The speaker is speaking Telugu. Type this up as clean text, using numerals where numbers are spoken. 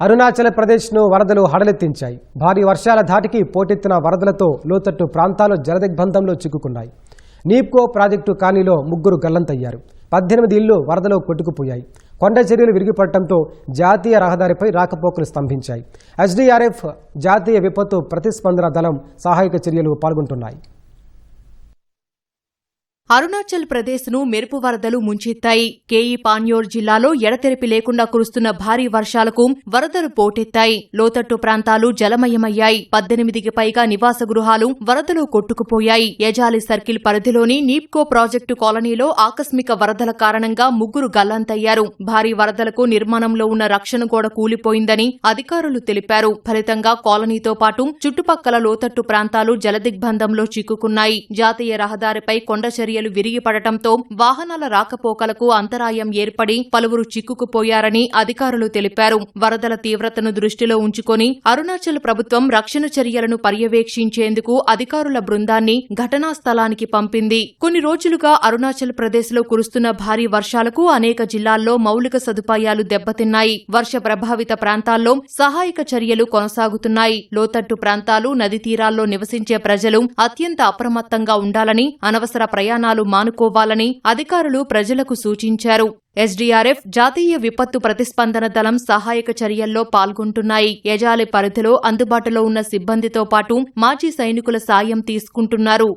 అరుణాచల్ ప్రదేశ్ను వరదలు హడలెత్తించాయి. భారీ వర్షాల ధాటికి పోటెత్తిన వరదలతో లోతట్టు ప్రాంతాలు జలదిగ్బంధంలో చిక్కుకున్నాయి. నీప్కో ప్రాజెక్టు కాలనీలో 3 గల్లంతయ్యారు. 18 ఇళ్లు వరదలో కొట్టుకుపోయాయి. కొండ చర్యలు విరిగిపడటంతో జాతీయ రహదారిపై రాకపోకలు స్తంభించాయి. ఎస్డీఆర్ఎఫ్ జాతీయ విపత్తు ప్రతిస్పందన దళం సహాయక చర్యలు పాల్గొంటున్నాయి. అరుణాచల్ ప్రదేశ్ను మెరుపు వరదలు ముంచెత్తాయి. కేఈ పాన్యోర్ జిల్లాలో ఎడతెరిపి లేకుండా కురుస్తున్న భారీ వర్షాలకు వరదలు పోటెత్తాయి. లోతట్టు ప్రాంతాలు జలమయమయ్యాయి. 18కి పైగా నివాస గృహాలు వరదలో కొట్టుకుపోయాయి. యజాలి సర్కిల్ పరిధిలోని నీప్కో ప్రాజెక్టు కాలనీలో ఆకస్మిక వరదల కారణంగా 3 గల్లంతయ్యారు. భారీ వరదలకు నిర్మాణంలో ఉన్న రక్షణ గోడ కూలిపోయిందని అధికారులు తెలిపారు. ఫలితంగా కాలనీతో పాటు చుట్టుపక్కల లోతట్టు ప్రాంతాలు జలదిగ్బంధంలో చిక్కుకున్నాయి. జాతీయ రహదారిపై కొండ చర్యలు విరిగిపడటంతో వాహనాల రాకపోకలకు అంతరాయం ఏర్పడి పలువురు చిక్కుకుపోయారని అధికారులు తెలిపారు. వరదల తీవ్రతను దృష్టిలో ఉంచుకొని అరుణాచల్ ప్రభుత్వం రక్షణ చర్యలను పర్యవేక్షించేందుకు అధికారుల బృందాన్ని ఘటనా స్థలానికి పంపింది. కొన్ని రోజులుగా అరుణాచల్ ప్రదేశ్లో కురుస్తున్న భారీ వర్షాలకు అనేక జిల్లాల్లో మౌలిక సదుపాయాలు దెబ్బతిన్నాయి. వర్ష ప్రభావిత ప్రాంతాల్లో సహాయక చర్యలు కొనసాగుతున్నాయి. లోతట్టు ప్రాంతాలు, నదీ తీరాల్లో నివసించే ప్రజలు అత్యంత అప్రమత్తంగా ఉండాలని, అనవసర ప్రయాణాలు మానుకోవాలని అధికారులు ప్రజలకు సూచించారు. ఎస్డీఆర్ఎఫ్ జాతీయ విపత్తు ప్రతిస్పందన దళం సహాయక చర్యల్లో పాల్గొంటున్నాయి. యజాలి పరిధిలో అందుబాటులో ఉన్న సిబ్బందితో పాటు మాజీ సైనికుల సాయం తీసుకుంటున్నారు.